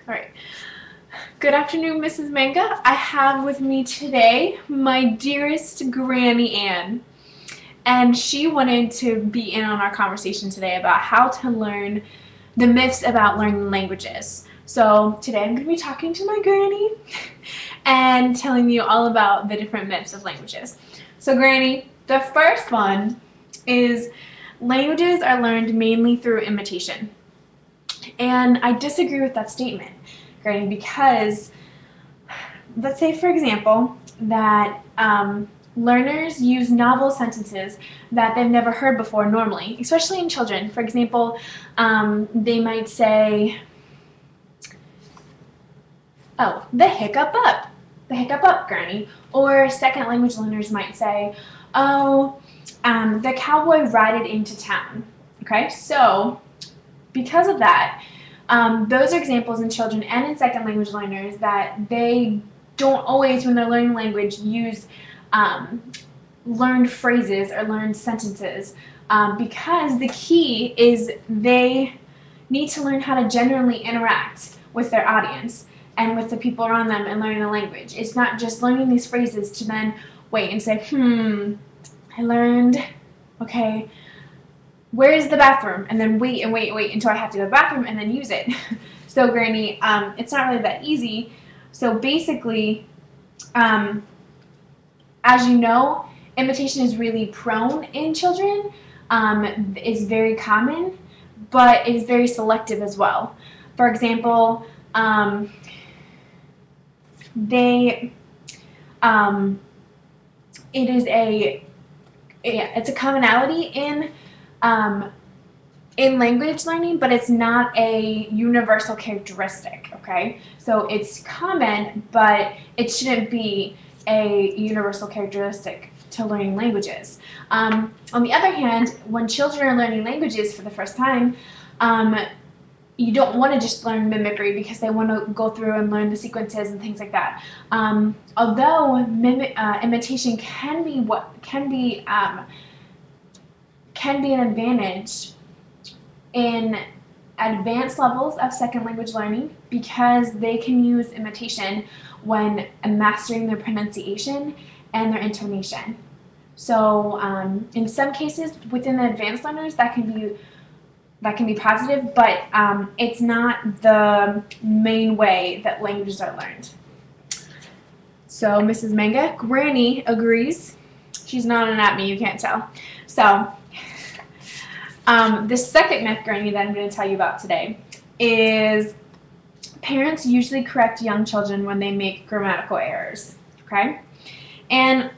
All right. Good afternoon, Mrs. Manga. I have with me today my dearest Granny Ann, and she wanted to be in on our conversation today about how to learn the myths about learning languages. So today I'm going to be talking to my granny and telling you all about the different myths of languages. So Granny, the first one is languages are learned mainly through imitation. And I disagree with that statement, Granny, because let's say, for example, that learners use novel sentences that they've never heard before normally, especially in children. For example, they might say, oh, the hiccup up, Granny. Or second language learners might say, oh, the cowboy rided into town. Okay, so because of that, those are examples in children and in second language learners that they don't always, when they're learning language, use learned phrases or learned sentences because the key is they need to learn how to genuinely interact with their audience and with the people around them and learning the language. It's not just learning these phrases to then wait and say, I learned, okay, where is the bathroom? And then wait until I have to go to the bathroom and then use it. So Granny, it's not really that easy. So basically, as you know, imitation is really prone in children. It's very common, but it's very selective as well. For example, it's a commonality in language learning, but it's not a universal characteristic, okay? So it's common, but it shouldn't be a universal characteristic to learning languages. On the other hand, when children are learning languages for the first time, you don't want to just learn mimicry because they want to go through and learn the sequences and things like that. Although imitation can be an advantage in advanced levels of second language learning because they can use imitation when mastering their pronunciation and their intonation. So in some cases within the advanced learners that can be positive, but it's not the main way that languages are learned. So Mrs. Manga, Granny agrees. She's nodding at me, you can't tell. So the second myth, Granny, that I'm going to tell you about today is parents usually correct young children when they make grammatical errors, okay? And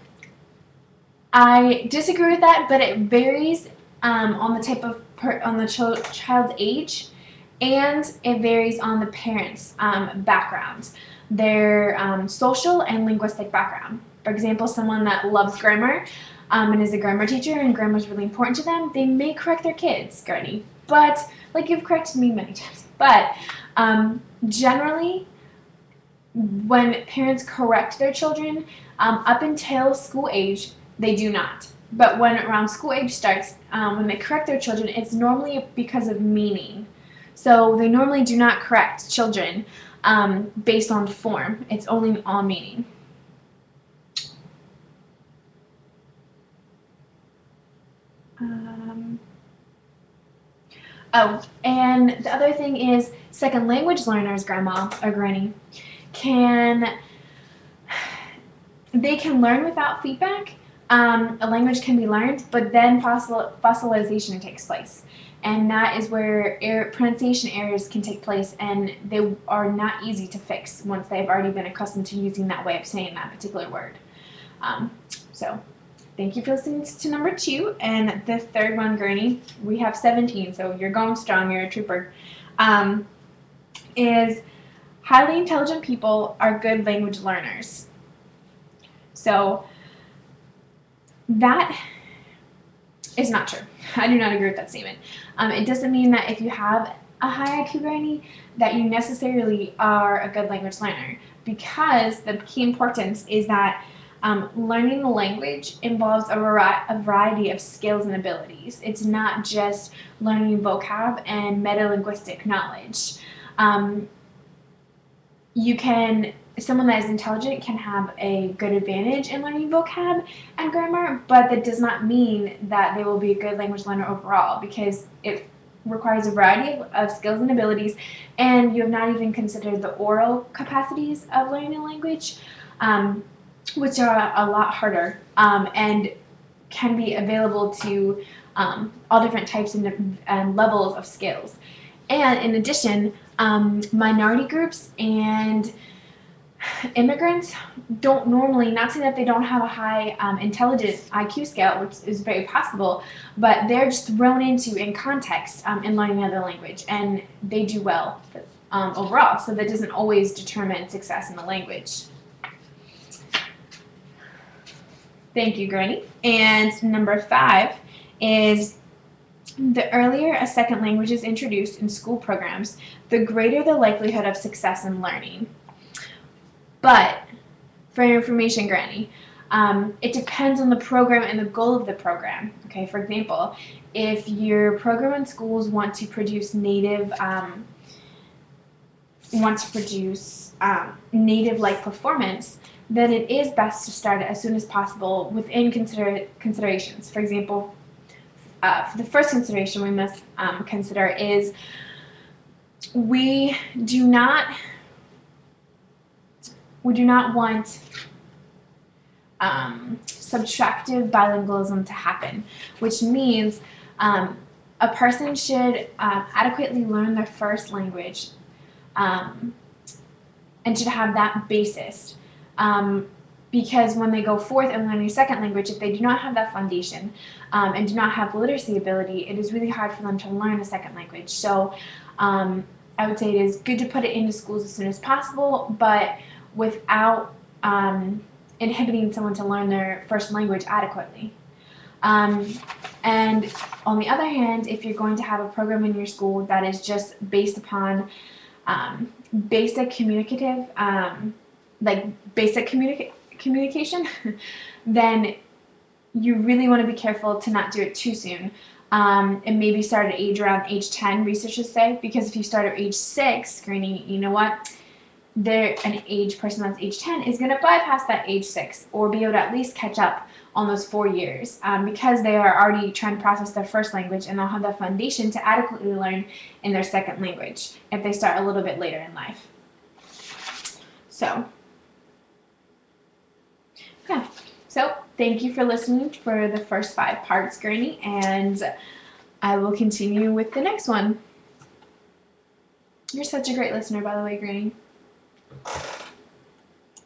I disagree with that, but it varies on the type of child's age, and it varies on the parents' background, their social and linguistic background. For example, someone that loves grammar and is a grammar teacher and grammar is really important to them, they may correct their kids, Granny. But, like you've corrected me many times. But generally, when parents correct their children, up until school age, they do not. But when around school age starts, when they correct their children, it's normally because of meaning. So they normally do not correct children based on form. It's only on meaning. Oh, and the other thing is second language learners, Grandma or Granny, they can learn without feedback. A language can be learned, but then fossilization takes place. And that is where pronunciation errors can take place, and they are not easy to fix once they've already been accustomed to using that way of saying that particular word. So thank you for listening to number 2. And the third one, Granny, we have 17, so you're going strong, you're a trooper, is highly intelligent people are good language learners. So that is not true. I do not agree with that statement. It doesn't mean that if you have a high IQ, Granny, that you necessarily are a good language learner, because the key importance is that learning the language involves a variety of skills and abilities. It's not just learning vocab and metalinguistic knowledge. someone that is intelligent can have a good advantage in learning vocab and grammar, but that does not mean that they will be a good language learner overall, because it requires a variety of skills and abilities, and you have not even considered the oral capacities of learning a language, which are a lot harder, and can be available to all different types and levels of skills. And in addition, minority groups and immigrants don't normally, not saying that they don't have a high intelligence IQ scale, which is very possible, but they're just thrown into in context in learning another language, and they do well overall. So that doesn't always determine success in the language. Thank you, Granny. And number 5 is, the earlier a second language is introduced in school programs, the greater the likelihood of success in learning. But, for your information, Granny, it depends on the program and the goal of the program. Okay, for example, if your program and schools want to produce native-like performance, then it is best to start as soon as possible within considerations. For example, for the first consideration we must consider is we do not want subtractive bilingualism to happen, which means a person should adequately learn their first language and should have that basis. Because when they go forth and learn a second language, if they do not have that foundation and do not have literacy ability, it is really hard for them to learn a second language. So I would say it is good to put it into schools as soon as possible, but without inhibiting someone to learn their first language adequately. And on the other hand, if you're going to have a program in your school that is just based upon basic communication, then you really want to be careful to not do it too soon. And maybe start at around age 10, researchers say, because if you start at age 6 screening, you know what? An person that's age 10 is going to bypass that age 6 or be able to at least catch up on those 4 years because they are already trying to process their first language, and they'll have the foundation to adequately learn in their second language if they start a little bit later in life. So, yeah. So, thank you for listening for the first 5 parts, Granny, and I will continue with the next one. You're such a great listener, by the way, Granny.